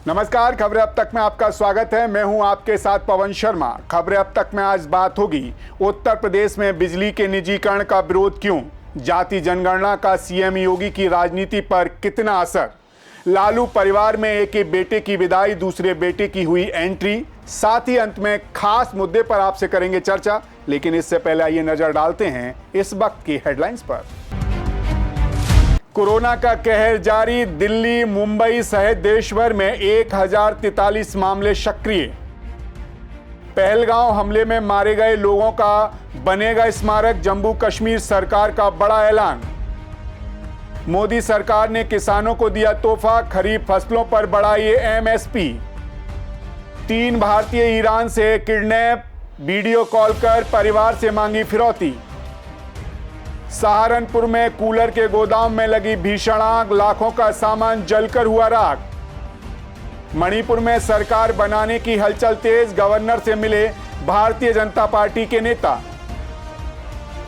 नमस्कार, खबरें अब तक में आपका स्वागत है। मैं हूं आपके साथ पवन शर्मा। खबरें अब तक में आज बात होगी उत्तर प्रदेश में बिजली के निजीकरण का विरोध क्यों, जाति जनगणना का सीएम योगी की राजनीति पर कितना असर, लालू परिवार में एक ही बेटे की विदाई, दूसरे बेटे की हुई एंट्री, साथ ही अंत में खास मुद्दे पर आपसे करेंगे चर्चा। लेकिन इससे पहले आइए नजर डालते हैं इस वक्त की हेडलाइंस पर। कोरोना का कहर जारी, दिल्ली, मुंबई सहित देश भर में 1043 मामले सक्रिय। पहलगांव हमले में मारे गए लोगों का बनेगा स्मारक, जम्मू कश्मीर सरकार का बड़ा ऐलान। मोदी सरकार ने किसानों को दिया तोहफा, खरीफ फसलों पर बढ़ाई एमएसपी। 3 भारतीय ईरान से किडनैप, वीडियो कॉल कर परिवार से मांगी फिरौती। सहारनपुर में कूलर के गोदाम में लगी भीषण आग, लाखों का सामान जलकर हुआ राख। मणिपुर में सरकार बनाने की हलचल तेज, गवर्नर से मिले भारतीय जनता पार्टी के नेता।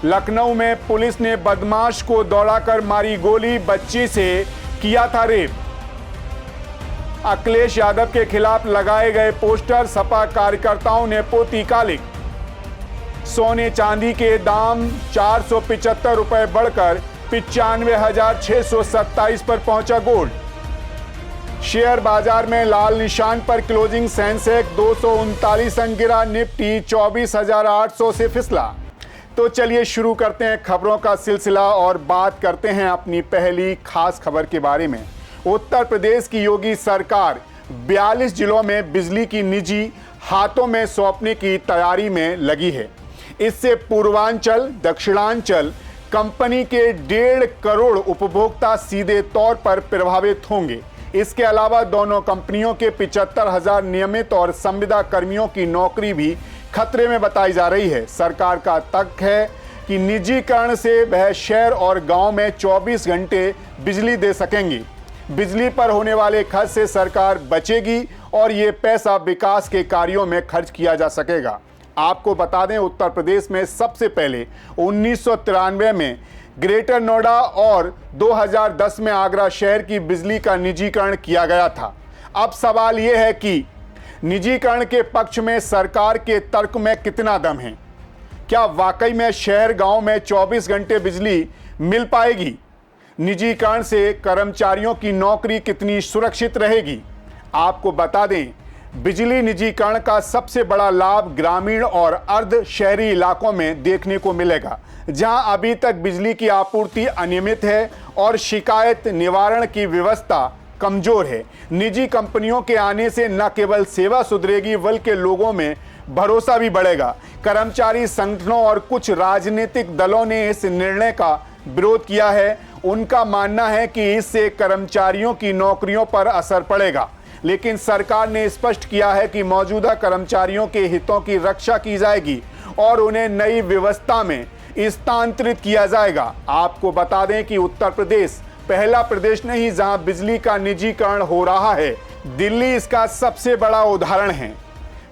लखनऊ में पुलिस ने बदमाश को दौड़ाकर मारी गोली, बच्ची से किया था रेप। अखिलेश यादव के खिलाफ लगाए गए पोस्टर, सपा कार्यकर्ताओं ने पोती कालिक। सोने चांदी के दाम 475 रुपए बढ़कर 95,627 पर पहुंचा गोल्ड। शेयर बाजार में लाल निशान पर क्लोजिंग, सेंसेक्स 239 अंक गिरा, निफ्टी 24,800 से फिसला। तो चलिए शुरू करते हैं खबरों का सिलसिला और बात करते हैं अपनी पहली खास खबर के बारे में। उत्तर प्रदेश की योगी सरकार 42 जिलों में बिजली की निजी हाथों में सौंपने की तैयारी में लगी है। इससे पूर्वांचल, दक्षिणांचल कंपनी के 1.5 करोड़ उपभोक्ता सीधे तौर पर प्रभावित होंगे। इसके अलावा दोनों कंपनियों के 75,000 नियमित और संविदा कर्मियों की नौकरी भी खतरे में बताई जा रही है। सरकार का तर्क है कि निजीकरण से वह शहर और गांव में 24 घंटे बिजली दे सकेंगी। बिजली पर होने वाले खर्च से सरकार बचेगी और ये पैसा विकास के कार्यों में खर्च किया जा सकेगा। आपको बता दें, उत्तर प्रदेश में सबसे पहले 1993 में ग्रेटर नोएडा और 2010 में आगरा शहर की बिजली का निजीकरण किया गया था। अब सवाल यह है कि निजीकरण के पक्ष में सरकार के तर्क में कितना दम है। क्या वाकई में शहर गांव में 24 घंटे बिजली मिल पाएगी? निजीकरण से कर्मचारियों की नौकरी कितनी सुरक्षित रहेगी? आपको बता दें, बिजली निजीकरण का सबसे बड़ा लाभ ग्रामीण और अर्ध शहरी इलाकों में देखने को मिलेगा, जहां अभी तक बिजली की आपूर्ति अनियमित है और शिकायत निवारण की व्यवस्था कमजोर है। निजी कंपनियों के आने से न केवल सेवा सुधरेगी बल्कि लोगों में भरोसा भी बढ़ेगा। कर्मचारी संगठनों और कुछ राजनीतिक दलों ने इस निर्णय का विरोध किया है। उनका मानना है कि इससे कर्मचारियों की नौकरियों पर असर पड़ेगा, लेकिन सरकार ने स्पष्ट किया है कि मौजूदा कर्मचारियों के हितों की रक्षा की जाएगी और उन्हें नई व्यवस्था में स्थानांतरित किया जाएगा। आपको बता दें कि उत्तर प्रदेश पहला प्रदेश नहीं जहां बिजली का निजीकरण हो रहा है। दिल्ली इसका सबसे बड़ा उदाहरण है।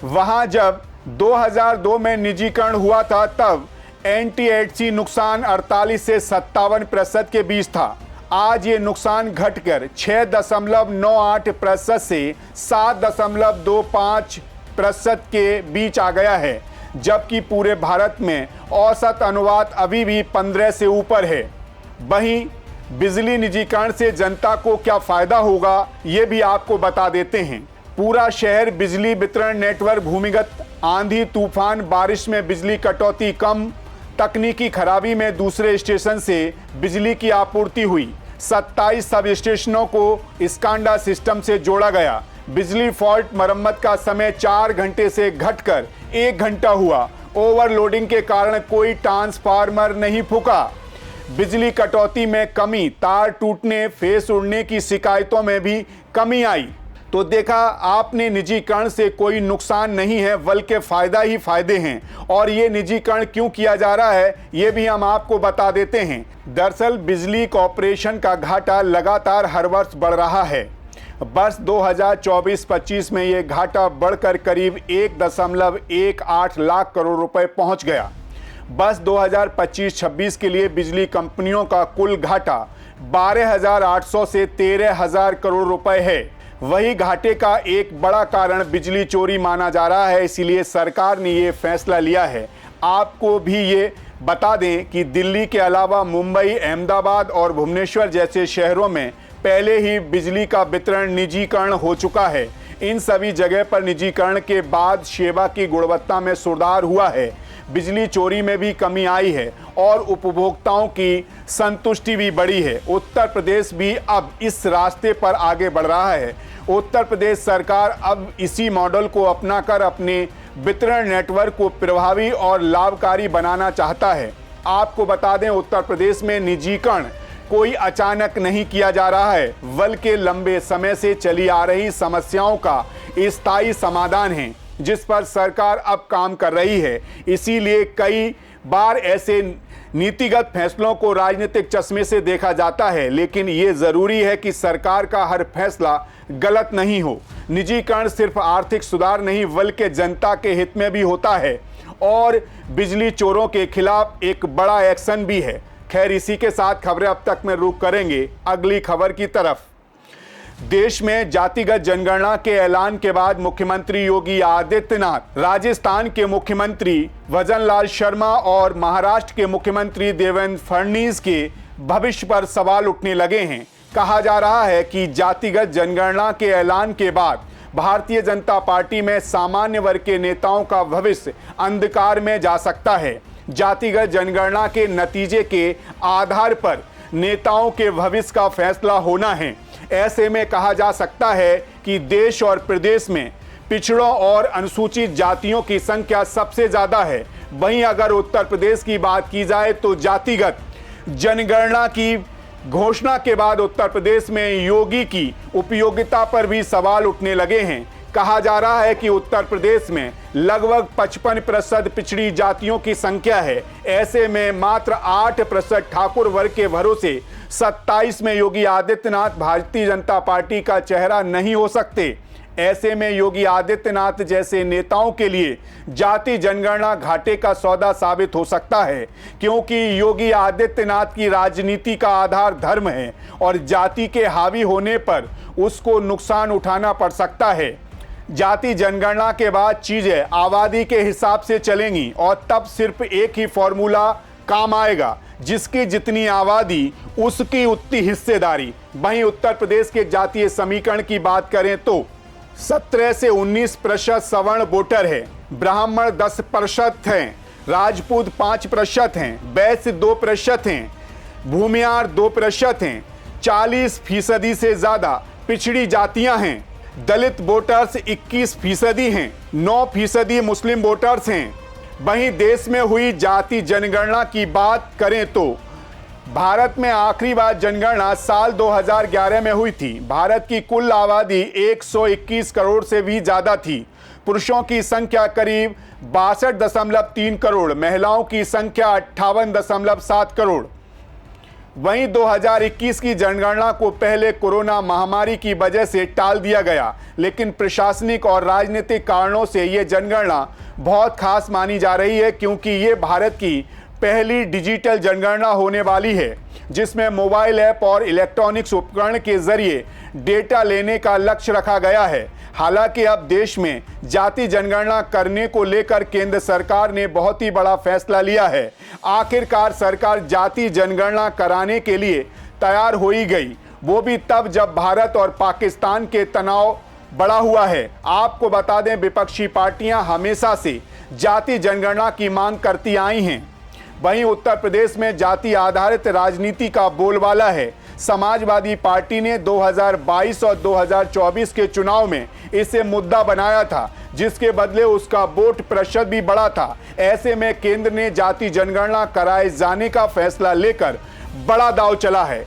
वहां जब 2002 में निजीकरण हुआ था तब NTHC नुकसान 48 से 57% के बीच था। आज ये नुकसान घटकर 6.98% से 7.25% के बीच आ गया है, जबकि पूरे भारत में औसत अनुपात अभी भी 15 से ऊपर है। वहीं बिजली निजीकरण से जनता को क्या फायदा होगा, ये भी आपको बता देते हैं। पूरा शहर बिजली वितरण नेटवर्क भूमिगत, आंधी तूफान बारिश में बिजली कटौती कम, तकनीकी खराबी में दूसरे स्टेशन से बिजली की आपूर्ति हुई। 27 सब स्टेशनों को स्कांडा सिस्टम से जोड़ा गया। बिजली फॉल्ट मरम्मत का समय 4 घंटे से घटकर 1 घंटा हुआ। ओवरलोडिंग के कारण कोई ट्रांसफार्मर नहीं फूका। बिजली कटौती में कमी, तार टूटने, फेस उड़ने की शिकायतों में भी कमी आई। तो देखा आपने, निजीकरण से कोई नुकसान नहीं है बल्कि फायदा ही फायदे हैं। और ये निजीकरण क्यों किया जा रहा है ये भी हम आपको बता देते हैं। दरअसल बिजली कॉर्पोरेशन का घाटा लगातार हर वर्ष बढ़ रहा है। वर्ष 2024-25 में ये घाटा बढ़कर करीब 1.18 लाख करोड़ रुपए पहुंच गया। बस 2025-26 के लिए बिजली कंपनियों का कुल घाटा 12,800 से 13,000 करोड़ रुपए है। वही घाटे का एक बड़ा कारण बिजली चोरी माना जा रहा है। इसीलिए सरकार ने ये फैसला लिया है। आपको भी ये बता दें कि दिल्ली के अलावा मुंबई, अहमदाबाद और भुवनेश्वर जैसे शहरों में पहले ही बिजली का वितरण निजीकरण हो चुका है। इन सभी जगह पर निजीकरण के बाद सेवा की गुणवत्ता में सुधार हुआ है, बिजली चोरी में भी कमी आई है और उपभोक्ताओं की संतुष्टि भी बढ़ी है। उत्तर प्रदेश भी अब इस रास्ते पर आगे बढ़ रहा है। उत्तर प्रदेश सरकार अब इसी मॉडल को अपनाकर अपने वितरण नेटवर्क को प्रभावी और लाभकारी बनाना चाहता है। आपको बता दें, उत्तर प्रदेश में निजीकरण कोई अचानक नहीं किया जा रहा है, बल्कि लंबे समय से चली आ रही समस्याओं का स्थायी समाधान है, जिस पर सरकार अब काम कर रही है। इसीलिए कई बार ऐसे नीतिगत फैसलों को राजनीतिक चश्मे से देखा जाता है, लेकिन ये जरूरी है कि सरकार का हर फैसला गलत नहीं हो। निजीकरण सिर्फ आर्थिक सुधार नहीं बल्कि जनता के हित में भी होता है और बिजली चोरों के खिलाफ एक बड़ा एक्शन भी है। खैर, इसी के साथ खबरें अब तक में रुक करेंगे अगली खबर की तरफ। देश में जातिगत जनगणना के ऐलान के बाद मुख्यमंत्री योगी आदित्यनाथ, राजस्थान के मुख्यमंत्री भजनलाल शर्मा और महाराष्ट्र के मुख्यमंत्री देवेंद्र फडणवीस के भविष्य पर सवाल उठने लगे हैं। कहा जा रहा है कि जातिगत जनगणना के ऐलान के बाद भारतीय जनता पार्टी में सामान्य वर्ग के नेताओं का भविष्य अंधकार में जा सकता है। जातिगत जनगणना के नतीजे के आधार पर नेताओं के भविष्य का फैसला होना है। ऐसे में कहा जा सकता है कि देश और प्रदेश में पिछड़ों और अनुसूचित जातियों की संख्या सबसे ज्यादा है। वहीं अगर उत्तर प्रदेश की बात की जाए तो जातिगत जनगणना की घोषणा के बाद उत्तर प्रदेश में योगी की उपयोगिता पर भी सवाल उठने लगे हैं। कहा जा रहा है कि उत्तर प्रदेश में लगभग 55% पिछड़ी जातियों की संख्या है। ऐसे में मात्र 8% ठाकुर वर्ग के भरोसे 27 में योगी आदित्यनाथ भारतीय जनता पार्टी का चेहरा नहीं हो सकते। ऐसे में योगी आदित्यनाथ जैसे नेताओं के लिए जाति जनगणना घाटे का सौदा साबित हो सकता है, क्योंकि योगी आदित्यनाथ की राजनीति का आधार धर्म है और जाति के हावी होने पर उसको नुकसान उठाना पड़ सकता है। जाति जनगणना के बाद चीजें आबादी के हिसाब से चलेंगी और तब सिर्फ एक ही फॉर्मूला काम आएगा, जिसकी जितनी आबादी उसकी उतनी हिस्सेदारी। वहीं उत्तर प्रदेश के जातीय समीकरण की बात करें तो 17 से 19% सवर्ण वोटर है, ब्राह्मण 10% हैं, राजपूत 5% हैं, वैश्य 2% हैं, भूमियार 2% हैं, 40% से ज्यादा पिछड़ी जातियां हैं, दलित वोटर्स 21% हैं, 9% मुस्लिम वोटर्स हैं। वहीं देश में हुई जाति जनगणना की बात करें तो भारत में आखिरी बार जनगणना साल 2011 में हुई थी। भारत की कुल आबादी 121 करोड़ से भी ज्यादा थी। पुरुषों की संख्या करीब 62.3 करोड़, महिलाओं की संख्या 58.7 करोड़। वहीं 2021 की जनगणना को पहले कोरोना महामारी की वजह से टाल दिया गया, लेकिन प्रशासनिक और राजनीतिक कारणों से ये जनगणना बहुत खास मानी जा रही है, क्योंकि ये भारत की पहली डिजिटल जनगणना होने वाली है, जिसमें मोबाइल ऐप और इलेक्ट्रॉनिक्स उपकरण के जरिए डेटा लेने का लक्ष्य रखा गया है। हालांकि अब देश में जाति जनगणना करने को लेकर केंद्र सरकार ने बहुत ही बड़ा फैसला लिया है। आखिरकार सरकार जाति जनगणना कराने के लिए तैयार हो ही गई, वो भी तब जब भारत और पाकिस्तान के तनाव बढ़ा हुआ है। आपको बता दें, विपक्षी पार्टियां हमेशा से जाति जनगणना की मांग करती आई हैं। वहीं उत्तर प्रदेश में जाति आधारित राजनीति का बोलबाला है। समाजवादी पार्टी ने 2022 और 2024 के चुनाव में इसे मुद्दा बनाया था, जिसके बदले उसका वोट प्रतिशत भी बढ़ा था। ऐसे में केंद्र ने जाति जनगणना कराए जाने का फैसला लेकर बड़ा दांव चला है।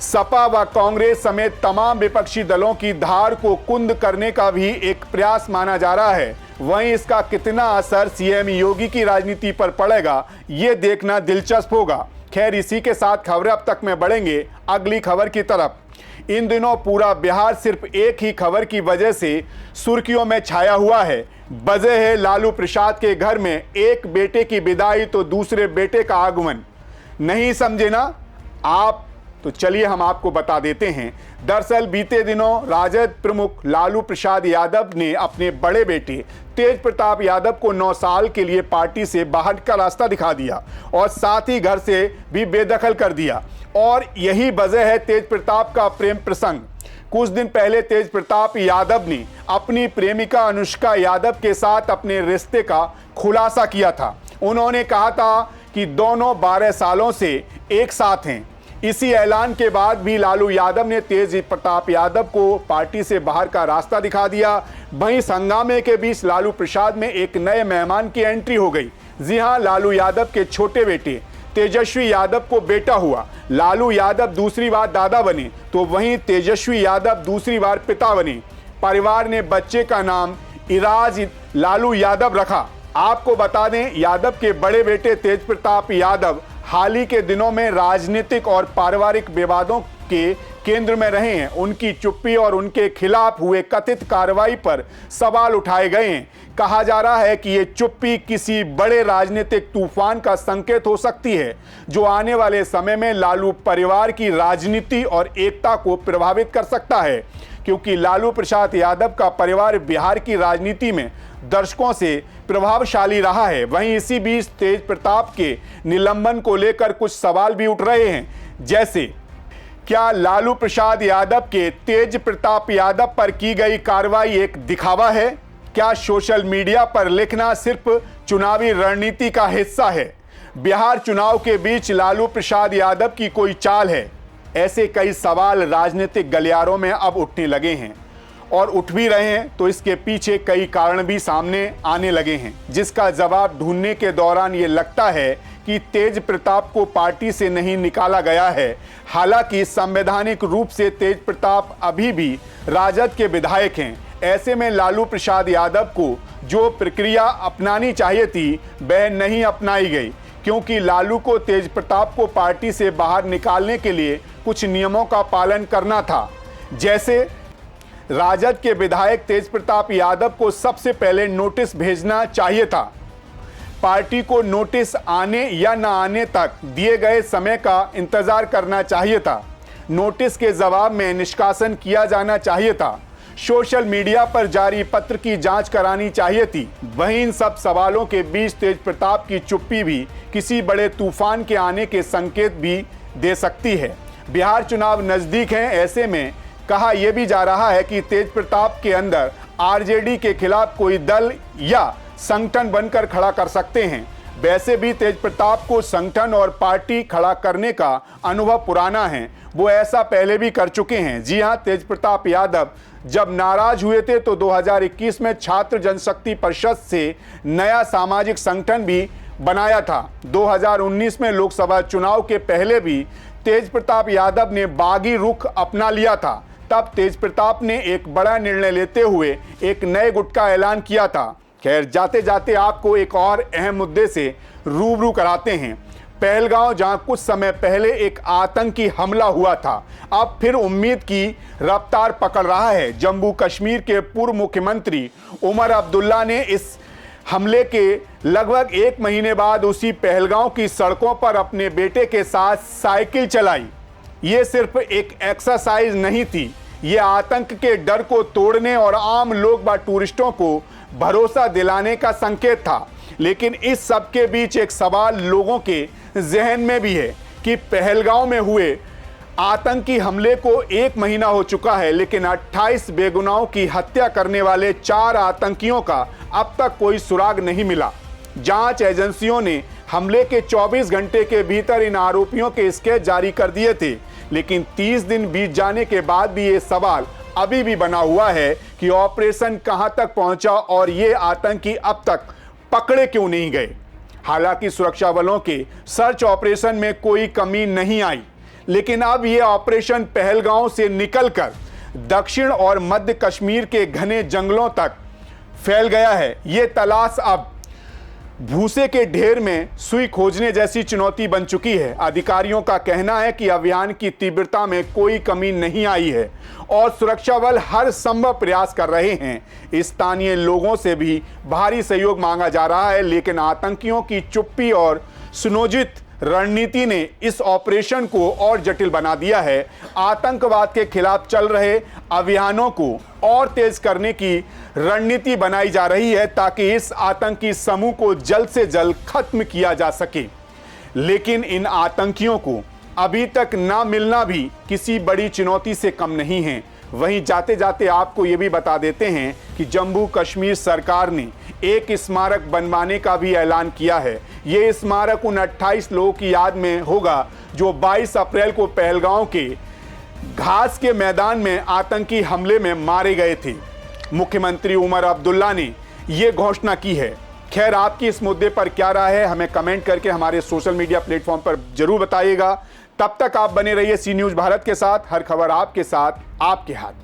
सपा व कांग्रेस समेत तमाम विपक्षी दलों की धार को कुंद करने का भी एक प्रयास माना जा रहा है। वहीं इसका कितना असर सीएम योगी की राजनीति पर पड़ेगा, ये देखना दिलचस्प होगा। खैर, इसी के साथ खबरें अब तक में बढ़ेंगे अगली खबर की तरफ। इन दिनों पूरा बिहार सिर्फ एक ही खबर की वजह से सुर्खियों में छाया हुआ है। वजह है लालू प्रसाद के घर में एक बेटे की विदाई तो दूसरे बेटे का आगमन। नहीं समझे ना? आप तो चलिए हम आपको बता देते हैं। दरअसल बीते दिनों राजद प्रमुख लालू प्रसाद यादव ने अपने बड़े बेटे तेज प्रताप यादव को 9 साल के लिए पार्टी से बाहर का रास्ता दिखा दिया और साथ ही घर से भी बेदखल कर दिया। और यही वजह है तेज प्रताप का प्रेम प्रसंग। कुछ दिन पहले तेज प्रताप यादव ने अपनी प्रेमिका अनुष्का यादव के साथ अपने रिश्ते का खुलासा किया था। उन्होंने कहा था कि दोनों 12 सालों से एक साथ हैं। इसी ऐलान के बाद भी लालू यादव ने तेज प्रताप यादव को पार्टी से बाहर का रास्ता दिखा दिया। वहीं हंगामे के बीच लालू प्रसाद में एक नए मेहमान की एंट्री हो गई। जी हां, लालू यादव के छोटे बेटे तेजस्वी यादव को बेटा हुआ। लालू यादव दूसरी बार दादा बने तो वहीं तेजस्वी यादव दूसरी बार पिता बने। परिवार ने बच्चे का नाम इराज लालू यादव रखा। आपको बता दें, यादव के बड़े बेटे तेज प्रताप यादव हाल ही के दिनों में राजनीतिक और पारिवारिक विवादों के केंद्र में रहे हैं। उनकी चुप्पी और उनके खिलाफ हुए कथित कार्रवाई पर सवाल उठाए गए हैं। कहा जा रहा है कि ये चुप्पी किसी बड़े राजनीतिक तूफान का संकेत हो सकती है, जो आने वाले समय में लालू परिवार की राजनीति और एकता को प्रभावित कर सकता है, क्योंकि लालू प्रसाद यादव का परिवार बिहार की राजनीति में दशकों से प्रभावशाली रहा है। वहीं इसी बीच तेज प्रताप के निलंबन को लेकर कुछ सवाल भी उठ रहे हैं, जैसे क्या लालू प्रसाद यादव के तेज प्रताप यादव पर की गई कार्रवाई एक दिखावा है? क्या सोशल मीडिया पर लिखना सिर्फ चुनावी रणनीति का हिस्सा है? बिहार चुनाव के बीच लालू प्रसाद यादव की कोई चाल है? ऐसे कई सवाल राजनीतिक गलियारों में अब उठने लगे हैं और उठ भी रहे हैं, तो इसके पीछे कई कारण भी सामने आने लगे हैं, जिसका जवाब ढूंढने के दौरान ये लगता है कि तेज प्रताप को पार्टी से नहीं निकाला गया है। हालांकि संवैधानिक रूप से तेज प्रताप अभी भी राजद के विधायक हैं। ऐसे में लालू प्रसाद यादव को जो प्रक्रिया अपनानी चाहिए थी वह नहीं अपनाई गई, क्योंकि लालू को तेज प्रताप को पार्टी से बाहर निकालने के लिए कुछ नियमों का पालन करना था। जैसे राजद के विधायक तेज प्रताप यादव को सबसे पहले नोटिस भेजना चाहिए था। पार्टी को नोटिस आने या न आने तक दिए गए समय का इंतजार करना चाहिए था। नोटिस के जवाब में निष्कासन किया जाना चाहिए था। सोशल मीडिया पर जारी पत्र की जांच करानी चाहिए थी। वहीं इन सब सवालों के बीच तेज प्रताप की चुप्पी भी किसी बड़े तूफान के आने के संकेत भी दे सकती है। बिहार चुनाव नजदीक हैं, ऐसे में कहा यह भी जा रहा है कि तेज प्रताप के अंदर आरजेडी के खिलाफ कोई दल या संगठन बनकर खड़ा कर सकते हैं। वैसे भी तेज प्रताप को संगठन और पार्टी खड़ा करने का अनुभव पुराना है, वो ऐसा पहले भी कर चुके हैं। जी हां, तेज प्रताप यादव जब नाराज हुए थे तो 2021 में छात्र जनशक्ति परिषद से नया सामाजिक संगठन भी बनाया था। 2019 में लोकसभा चुनाव के पहले भी तेज प्रताप यादव ने बागी रुख अपना लिया था। तब तेज प्रताप ने एक बड़ा निर्णय लेते हुए एक नए गुट का ऐलान किया था। खैर, जाते जाते आपको एक और अहम मुद्दे से रूबरू कराते हैं। पहलगांव, जहां कुछ समय पहले एक आतंकी हमला हुआ था, अब फिर उम्मीद की रफ्तार पकड़ रहा है। जम्मू कश्मीर के पूर्व मुख्यमंत्री उमर अब्दुल्ला ने इस हमले के लगभग 1 महीने बाद उसी पहलगांव की सड़कों पर अपने बेटे के साथ साइकिल चलाई। ये सिर्फ एक एक्सरसाइज नहीं थी, ये आतंक के डर को तोड़ने और आम लोग व टूरिस्टों को भरोसा दिलाने का संकेत था। लेकिन इस सब के बीच एक सवाल लोगों के जहन में भी है कि पहलगांव में हुए आतंकी हमले को 1 महीना हो चुका है, लेकिन 28 बेगुनाहों की हत्या करने वाले 4 आतंकियों का अब तक कोई सुराग नहीं मिला। जांच एजेंसियों ने हमले के 24 घंटे के भीतर इन आरोपियों के स्केच जारी कर दिए थे, लेकिन 30 दिन बीत जाने के बाद भी ये सवाल अभी भी बना हुआ है कि ऑपरेशन कहां तक पहुंचा और ये आतंकी अब तक पकड़े क्यों नहीं गए। हालांकि सुरक्षा बलों के सर्च ऑपरेशन में कोई कमी नहीं आई, लेकिन अब ये ऑपरेशन पहलगांव से निकलकर दक्षिण और मध्य कश्मीर के घने जंगलों तक फैल गया है। ये तलाश अब भूसे के ढेर में सुई खोजने जैसी चुनौती बन चुकी है। अधिकारियों का कहना है कि अभियान की तीव्रता में कोई कमी नहीं आई है और सुरक्षा बल हर संभव प्रयास कर रहे हैं। स्थानीय लोगों से भी भारी सहयोग मांगा जा रहा है, लेकिन आतंकियों की चुप्पी और सुनियोजित रणनीति ने इस ऑपरेशन को और जटिल बना दिया है। आतंकवाद के खिलाफ चल रहे अभियानों को और तेज करने की रणनीति बनाई जा रही है ताकि इस आतंकी समूह को जल्द से जल्द खत्म किया जा सके। लेकिन इन आतंकियों को अभी तक ना मिलना भी किसी बड़ी चुनौती से कम नहीं है। वहीं जाते जाते आपको ये भी बता देते हैं कि जम्मू कश्मीर सरकार ने एक स्मारक बनवाने का भी ऐलान किया है। ये स्मारक उन 28 लोगों की याद में होगा जो 22 अप्रैल को पहलगांव के घास के मैदान में आतंकी हमले में मारे गए थे। मुख्यमंत्री उमर अब्दुल्ला ने ये घोषणा की है। खैर, आपकी इस मुद्दे पर क्या राय है हमें कमेंट करके हमारे सोशल मीडिया प्लेटफॉर्म पर जरूर बताइएगा। तब तक आप बने रहिए सी न्यूज़ भारत के साथ। हर खबर आपके साथ, आपके हाथ।